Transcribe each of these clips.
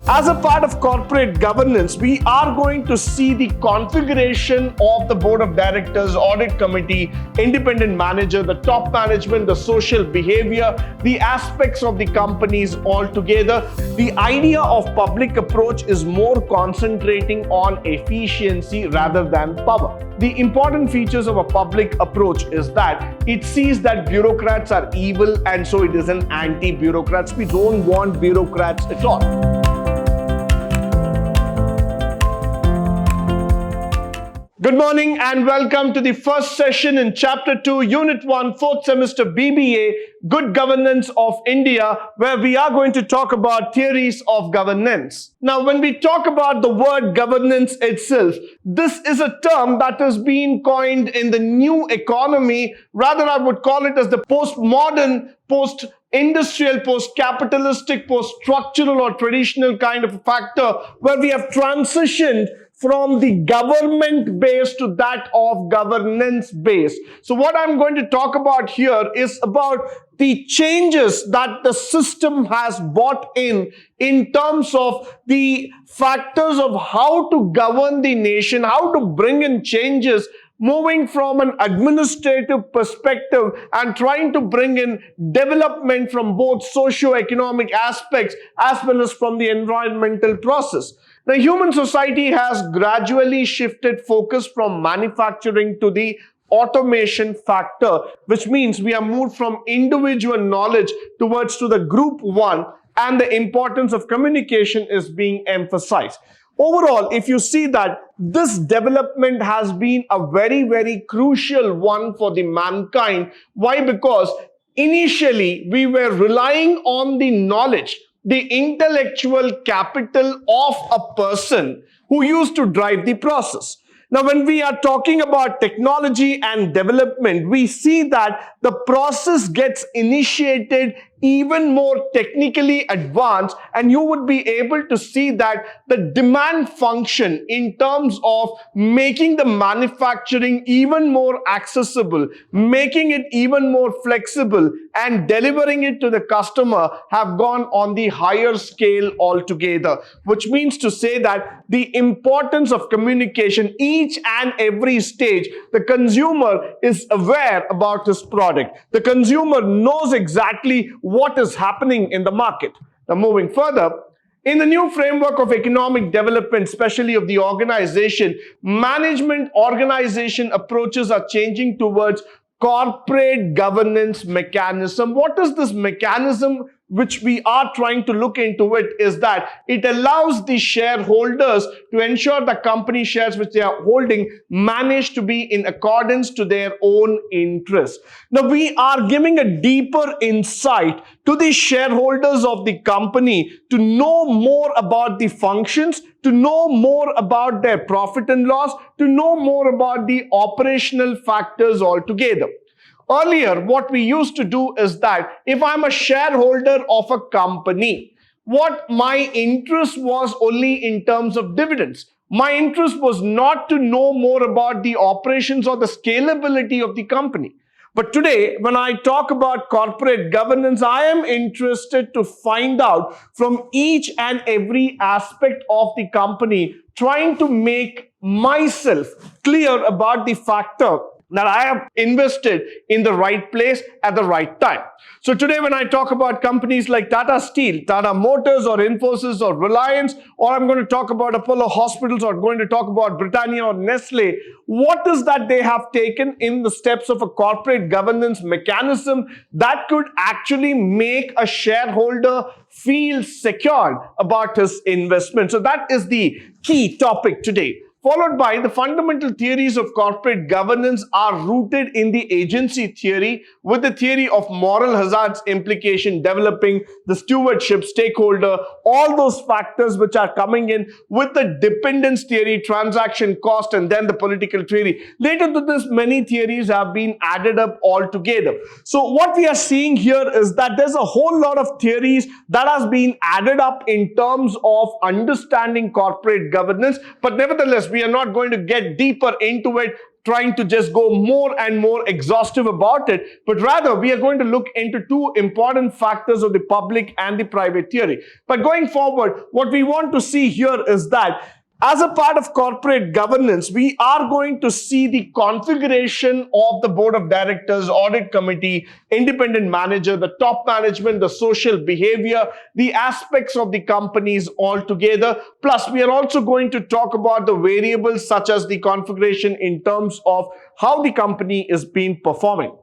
As a part of corporate governance, we are going to see the configuration of the board of directors, audit committee, independent manager, the top management, the social behavior, the aspects of the companies altogether. The idea of public approach is more concentrating on efficiency rather than power. The important features of a public approach is that it sees that bureaucrats are evil, and so it is an anti-bureaucrats. We don't want bureaucrats at all. Good morning and welcome to the first session in Chapter 2, Unit 1, 4th semester B.Ba, Good Governance of India, where we are going to talk about theories of governance. Now, when we talk about the word governance itself, this is a term that has been coined in the new economy. Rather, I would call it as the postmodern, post-industrial, post-capitalistic, post-structural or traditional kind of a factor where we have transitioned from the government base to that of governance base. So what I'm going to talk about here is about the changes that the system has brought in terms of the factors of how to govern the nation, how to bring in changes, moving from an administrative perspective and trying to bring in development from both socio-economic aspects as well as from the environmental process. Now, human society has gradually shifted focus from manufacturing to the automation factor, which means we have moved from individual knowledge towards to the group one, and the importance of communication is being emphasized. Overall, if you see that this development has been a very, very crucial one for the mankind. Why? Because initially we were relying on the knowledge, the intellectual capital of a person who used to drive the process. Now, when we are talking about technology and development, we see that the process gets initiated even more technically advanced, and you would be able to see that the demand function in terms of making the manufacturing even more accessible, making it even more flexible, and delivering it to the customer have gone on the higher scale altogether, which means to say that the importance of communication, each and every stage, the consumer is aware about his product. The consumer knows exactly what is happening in the market. Now, moving further, in the new framework of economic development, especially of the organization, management organization approaches are changing towards corporate governance mechanism. What is this mechanism which we are trying to look into? It is that it allows the shareholders to ensure the company shares which they are holding manage to be in accordance to their own interests. Now, we are giving a deeper insight to the shareholders of the company to know more about the functions, to know more about their profit and loss, to know more about the operational factors altogether. Earlier, what we used to do is that if I'm a shareholder of a company, what my interest was only in terms of dividends. My interest was not to know more about the operations or the scalability of the company. But today, when I talk about corporate governance, I am interested to find out from each and every aspect of the company, trying to make myself clear about the factor that I have invested in the right place at the right time. So today, when I talk about companies like Tata Steel, Tata Motors or Infosys or Reliance, or I'm going to talk about Apollo Hospitals or going to talk about Britannia or Nestle, what is that they have taken in the steps of a corporate governance mechanism that could actually make a shareholder feel secured about his investment? So that is the key topic today. Followed by the fundamental theories of corporate governance are rooted in the agency theory, with the theory of moral hazards implication developing, the stewardship, stakeholder, all those factors which are coming in with the dependence theory, transaction cost, and then the political theory. Later to this, many theories have been added up all together. So what we are seeing here is that there's a whole lot of theories that has been added up in terms of understanding corporate governance, but nevertheless, we are not going to get deeper into it. trying to just go more and more exhaustive about it, but rather we are going to look into two important factors of the public and the private theory. But going forward, what we want to see here is that as a part of corporate governance, we are going to see the configuration of the board of directors, audit committee, independent manager, the top management, the social behavior, the aspects of the companies altogether. Plus, we are also going to talk about the variables such as the configuration in terms of how the company is being performing.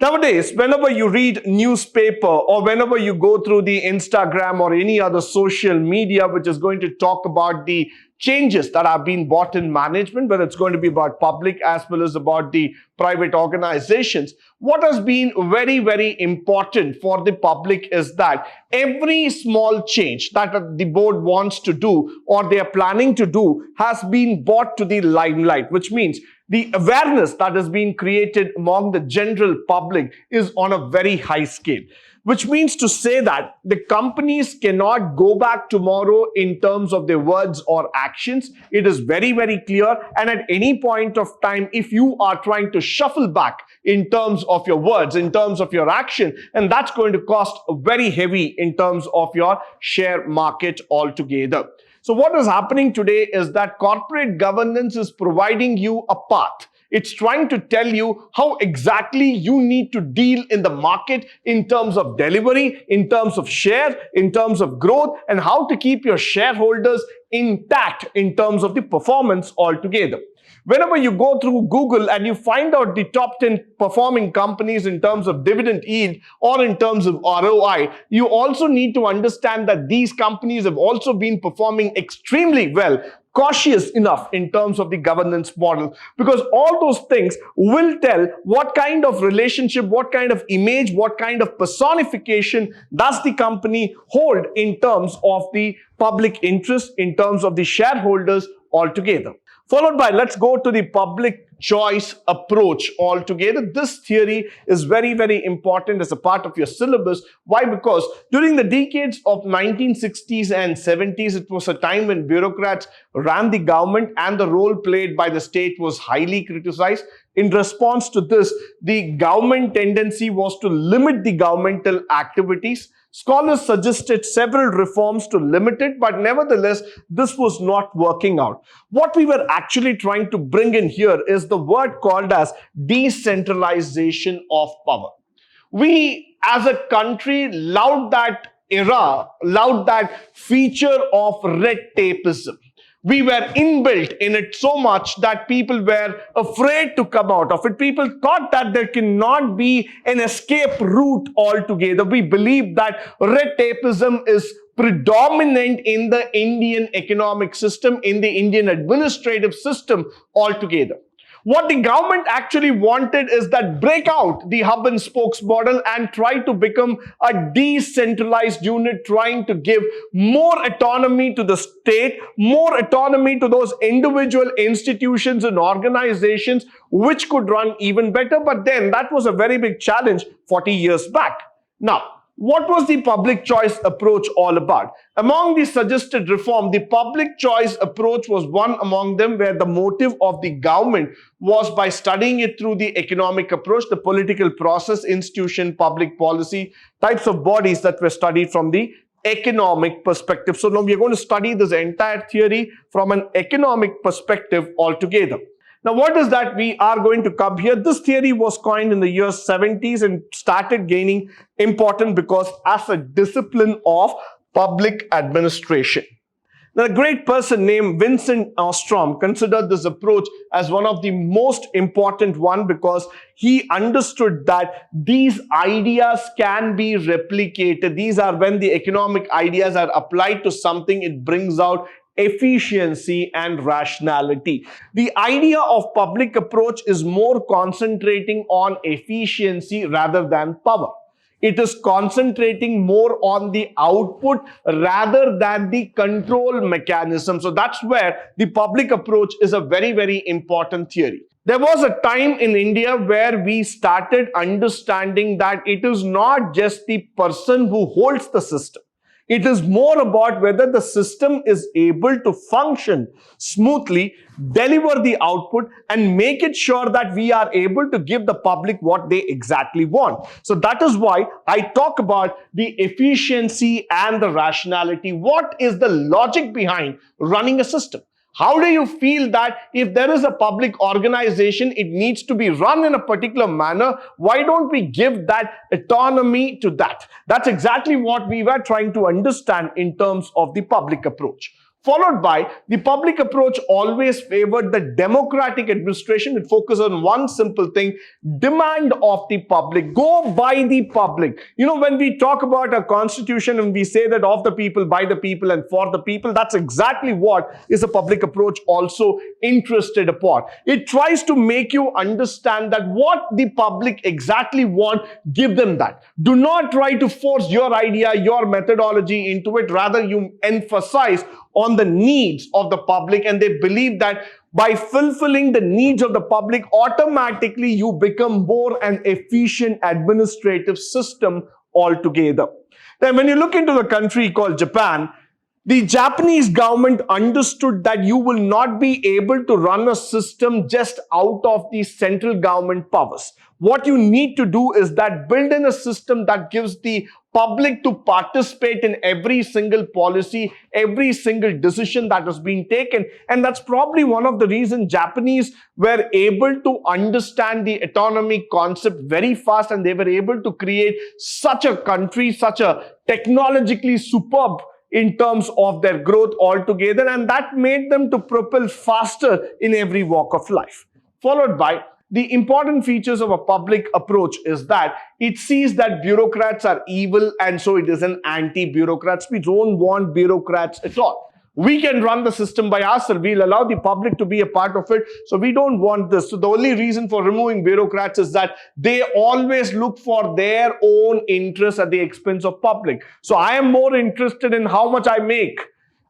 Nowadays, whenever you read newspaper or whenever you go through the Instagram or any other social media which is going to talk about the changes that have been brought in management, whether it's going to be about public as well as about the private organizations, what has been very, very important for the public is that every small change that the board wants to do or they are planning to do has been brought to the limelight, which means the awareness that has been created among the general public is on a very high scale. Which means to say that the companies cannot go back tomorrow in terms of their words or actions. It is very, very clear. And at any point of time, if you are trying to shuffle back in terms of your words, in terms of your action, and that's going to cost very heavy in terms of your share market altogether. So what is happening today is that corporate governance is providing you a path. It's trying to tell you how exactly you need to deal in the market in terms of delivery, in terms of share, in terms of growth, and how to keep your shareholders intact in terms of the performance altogether. Whenever you go through Google and you find out the top 10 performing companies in terms of dividend yield or in terms of ROI, you also need to understand that these companies have also been performing extremely well, cautious enough in terms of the governance model, because all those things will tell what kind of relationship, what kind of image, what kind of personification does the company hold in terms of the public interest, in terms of the shareholders altogether. Followed by, let's go to the public choice approach altogether. This theory is very, very important as a part of your syllabus. Why? Because during the decades of 1960s and 70s, it was a time when bureaucrats ran the government and the role played by the state was highly criticized. In response to this, the government tendency was to limit the governmental activities. Scholars suggested several reforms to limit it, but nevertheless, this was not working out. What we were actually trying to bring in here is the word called as decentralization of power. We as a country loved that era, loved that feature of red tapeism. We were inbuilt in it so much that people were afraid to come out of it. People thought that there cannot be an escape route altogether. We believe that red tapeism is predominant in the Indian economic system, in the Indian administrative system altogether. What the government actually wanted is that break out the hub and spokes model and try to become a decentralized unit, trying to give more autonomy to the state, more autonomy to those individual institutions and organizations which could run even better. But then that was a very big challenge 40 years back. Now, what was the public choice approach all about? Among the suggested reform, the public choice approach was one among them, where the motive of the government was by studying it through the economic approach, the political process, institution, public policy, types of bodies that were studied from the economic perspective. So now we are going to study this entire theory from an economic perspective altogether. Now, what is that we are going to come here? This theory was coined in the year 70s and started gaining importance because as a discipline of public administration. Now, a great person named Vincent Ostrom considered this approach as one of the most important one because he understood that these ideas can be replicated. These are when the economic ideas are applied to something, it brings out efficiency and rationality. The idea of public approach is more concentrating on efficiency rather than power. It is concentrating more on the output rather than the control mechanism. So that's where the public approach is a very, very important theory. There was a time in India where we started understanding that it is not just the person who holds the system. It is more about whether the system is able to function smoothly, deliver the output, and make it sure that we are able to give the public what they exactly want. So that is why I talk about the efficiency and the rationality. What is the logic behind running a system? How do you feel that if there is a public organization, it needs to be run in a particular manner? Why don't we give that autonomy to that? That's exactly what we were trying to understand in terms of the public approach. Followed by the public approach always favored the democratic administration. It focused on one simple thing: demand of the public. Go by the public. You know, when we talk about a constitution and we say that of the people, by the people, and for the people, that's exactly what is a public approach also interested upon. It tries to make you understand that what the public exactly want, give them that. Do not try to force your idea, your methodology into it. Rather, you emphasize on the needs of the public, and they believe that by fulfilling the needs of the public, automatically you become more an efficient administrative system altogether. Then when you look into the country called Japan, the Japanese government understood that you will not be able to run a system just out of the central government powers. What you need to do is that build in a system that gives the public to participate in every single policy, every single decision that has been taken. And that's probably one of the reasons Japanese were able to understand the autonomy concept very fast, and they were able to create such a country, such a technologically superb in terms of their growth altogether, and that made them to propel faster in every walk of life. Followed by the important features of a public approach is that it sees that bureaucrats are evil, and so it is an anti-bureaucrats. We don't want bureaucrats at all. We can run the system by ourselves. We'll allow the public to be a part of it. So we don't want this. So the only reason for removing bureaucrats is that they always look for their own interests at the expense of public. So I am more interested in how much I make.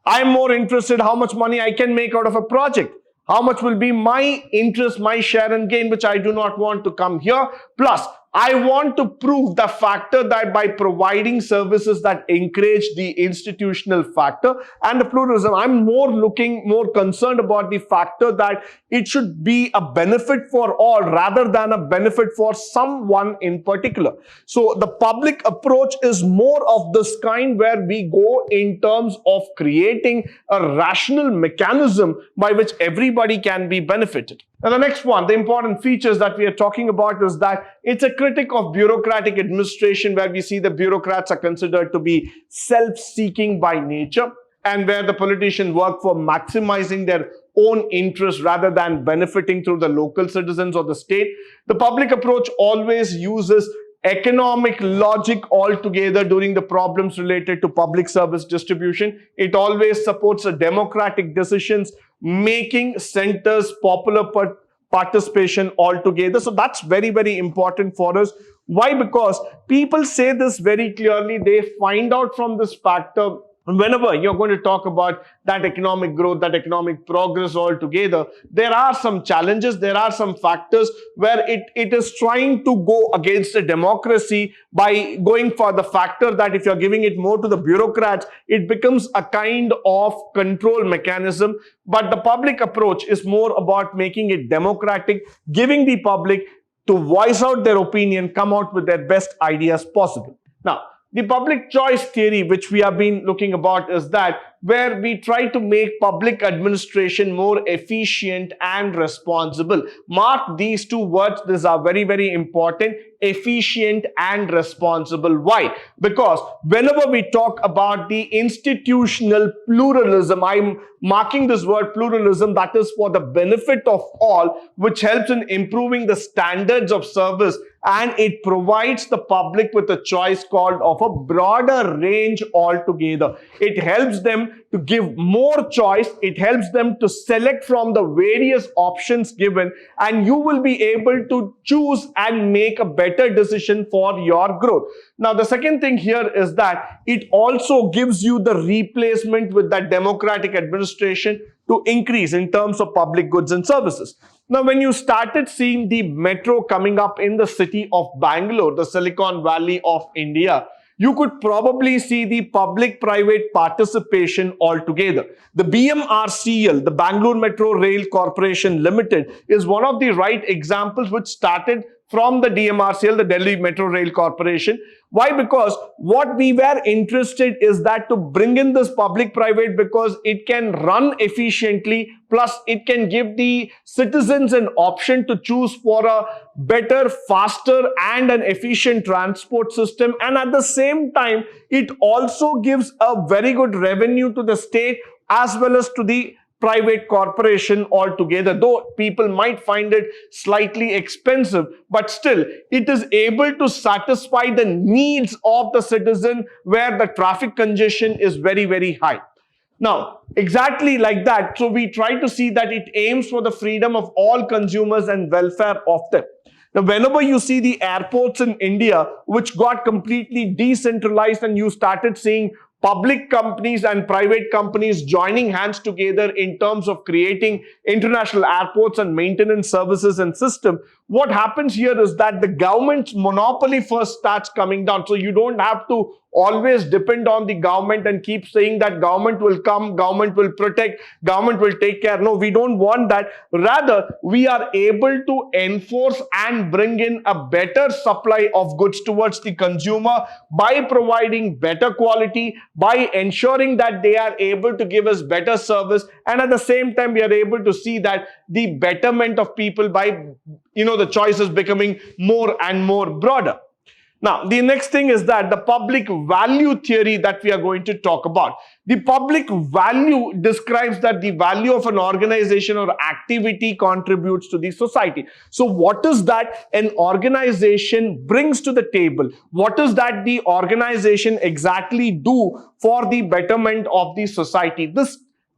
I'm more interested how much money I can make out of a project. How much will be my interest, my share and gain, which I do not want to come here. Plus, I want to prove the factor that by providing services that encourage the institutional factor and the pluralism, I'm more concerned about the factor that it should be a benefit for all rather than a benefit for someone in particular. So the public approach is more of this kind, where we go in terms of creating a rational mechanism by which everybody can be benefited. Now, the next one, the important features that we are talking about is that it's a critic of bureaucratic administration, where we see the bureaucrats are considered to be self-seeking by nature, and where the politicians work for maximizing their own interests rather than benefiting through the local citizens or the state. The public approach always uses economic logic altogether during the problems related to public service distribution. It always supports a democratic decisions making centers, popular participation altogether. So that's very, very important for us. Why? Because people say this very clearly. They find out from this factor. Whenever you're going to talk about that economic growth, that economic progress altogether, there are some challenges, there are some factors where it is trying to go against the democracy by going for the factor that if you're giving it more to the bureaucrats, it becomes a kind of control mechanism. But the public approach is more about making it democratic, giving the public to voice out their opinion, come out with their best ideas possible. Now, the public choice theory, which we have been looking about, is that where we try to make public administration more efficient and responsible. Mark these two words. These are very, very important. Efficient and responsible. Why? Because whenever we talk about the institutional pluralism, I'm marking this word pluralism, that is for the benefit of all, which helps in improving the standards of service, and it provides the public with a choice called of a broader range altogether. It helps them to give more choice. It helps them to select from the various options given, and you will be able to choose and make a better decision for your growth. Now, the second thing here is that it also gives you the replacement with that democratic administration to increase in terms of public goods and services. Now, when you started seeing the metro coming up in the city of Bangalore, the Silicon Valley of India, you could probably see the public-private participation altogether. The BMRCL, the Bangalore Metro Rail Corporation Limited, is one of the right examples which started from the DMRCL, the Delhi Metro Rail Corporation. Why? Because what we were interested is that to bring in this public-private, because it can run efficiently, plus it can give the citizens an option to choose for a better, faster and an efficient transport system. And at the same time, it also gives a very good revenue to the state as well as to the private corporation altogether, though people might find it slightly expensive, but still it is able to satisfy the needs of the citizen where the traffic congestion is very, very high. Now, exactly like that, so we try to see that it aims for the freedom of all consumers and welfare of them. Now, whenever you see the airports in India, which got completely decentralized, and you started seeing public companies and private companies joining hands together in terms of creating international airports and maintenance services and system, what happens here is that the government's monopoly first starts coming down. So you don't have to always depend on the government and keep saying that government will come, government will protect, government will take care. No, we don't want that. Rather, we are able to enforce and bring in a better supply of goods towards the consumer by providing better quality, by ensuring that they are able to give us better service, and at the same time we are able to see that the betterment of people by, the choices becoming more and more broader. Now, the next thing is that the public value theory that we are going to talk about. The public value describes that the value of an organization or activity contributes to the society. So what is that an organization brings to the table? What is that the organization exactly do for the betterment of the society? This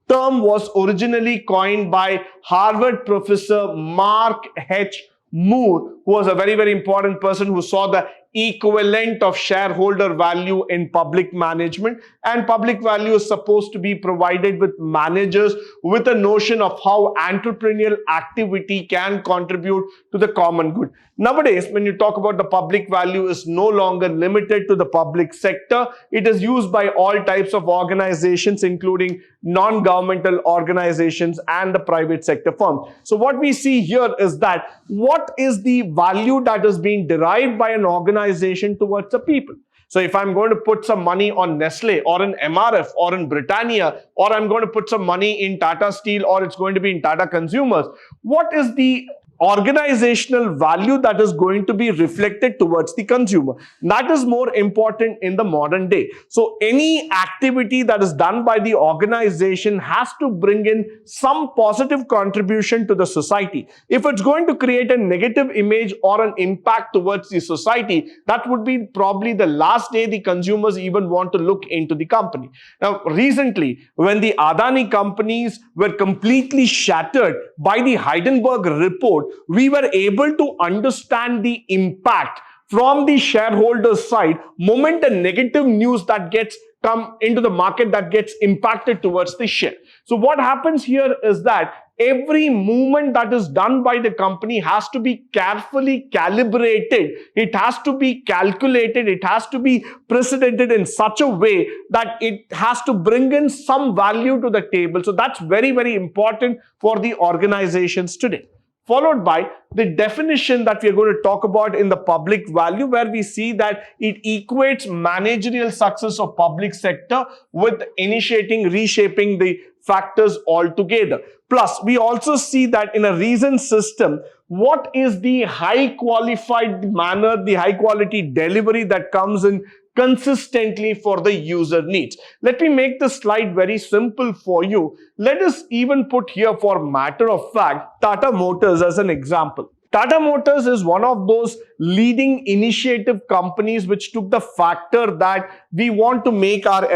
term was originally coined by Harvard professor Mark H. Moore, who was a very, very important person who saw the equivalent of shareholder value in public management, and public value is supposed to be provided with managers with a notion of how entrepreneurial activity can contribute to the common good. Nowadays, when you talk about the public value, is no longer limited to the public sector. It is used by all types of organizations, including non-governmental organizations and the private sector firms. So what we see here is that what is the value that is being derived by an organization towards the people. So if I'm going to put some money on Nestle or in MRF or in Britannia, or I'm going to put some money in Tata Steel, or it's going to be in Tata Consumers, what is the organizational value that is going to be reflected towards the consumer? That is more important in the modern day. So any activity that is done by the organization has to bring in some positive contribution to the society. If it's going to create a negative image or an impact towards the society, that would be probably the last day the consumers even want to look into the company. Now, recently, when the Adani companies were completely shattered by the Hindenburg report, we were able to understand the impact from the shareholders' side moment the negative news that gets come into the market that gets impacted towards the share. So what happens here is that every movement that is done by the company has to be carefully calibrated. It has to be calculated. It has to be precedented in such a way that it has to bring in some value to the table. So that's very, very important for the organizations today. Followed by the definition that we are going to talk about in the public value, where we see that it equates managerial success of public sector with initiating, reshaping the factors altogether. Plus, we also see that in a reason system, what is the high qualified manner, the high quality delivery that comes in consistently for the user needs. Let me make the slide very simple for you. Let us even put here, for matter of fact, Tata Motors as an example. Tata Motors is one of those leading initiative companies which took the factor that we want to make our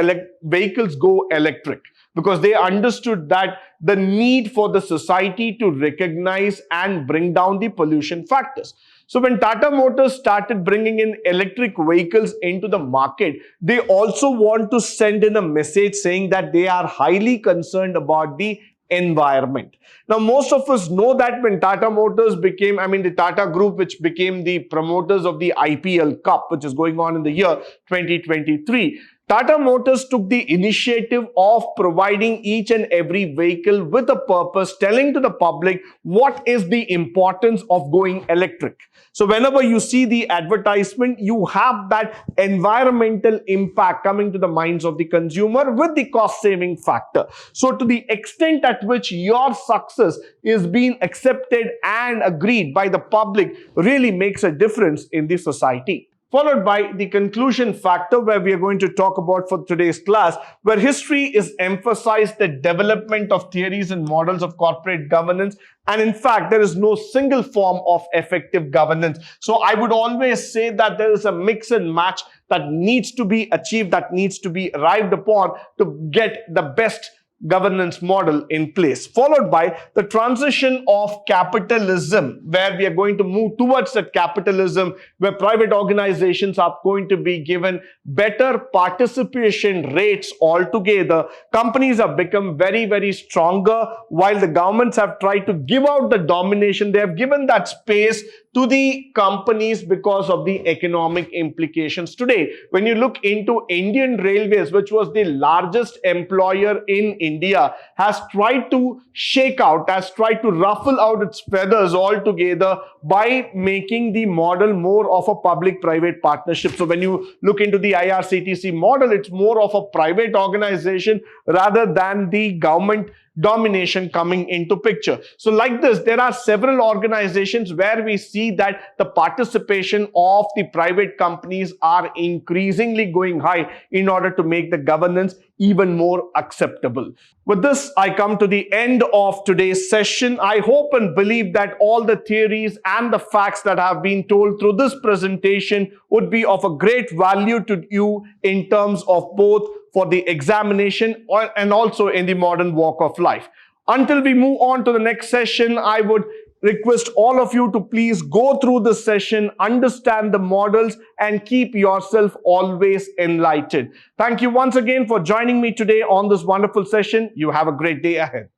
vehicles go electric, because they understood that the need for the society to recognize and bring down the pollution factors. So when Tata Motors started bringing in electric vehicles into the market, they also want to send in a message saying that they are highly concerned about the environment. Now, most of us know that when Tata Motors became, the Tata Group, which became the promoters of the IPL Cup, which is going on in the year 2023, Tata Motors took the initiative of providing each and every vehicle with a purpose, telling to the public what is the importance of going electric. So whenever you see the advertisement, you have that environmental impact coming to the minds of the consumer with the cost-saving factor. So to the extent at which your success is being accepted and agreed by the public really makes a difference in the society. Followed by the conclusion factor, where we are going to talk about for today's class, where history is emphasized the development of theories and models of corporate governance. And in fact, there is no single form of effective governance. So I would always say that there is a mix and match that needs to be achieved, that needs to be arrived upon to get the best governance model in place, followed by the transition of capitalism, where we are going to move towards that capitalism where private organizations are going to be given better participation rates altogether. Companies have become very, very stronger, while the governments have tried to give out the domination. They have given that space to the companies because of the economic implications. Today, when you look into Indian Railways, which was the largest employer in India, has tried to shake out, has tried to ruffle out its feathers altogether by making the model more of a public-private partnership. So when you look into the IRCTC model, it's more of a private organization rather than the government domination coming into picture. So like this, there are several organizations where we see that the participation of the private companies are increasingly going high in order to make the governance even more acceptable. With this, I come to the end of today's session. I hope and believe that all the theories and the facts that have been told through this presentation would be of a great value to you in terms of both for the examination and also in the modern walk of life. Until we move on to the next session, I would request all of you to please go through this session, understand the models, and keep yourself always enlightened. Thank you once again for joining me today on this wonderful session. You have a great day ahead.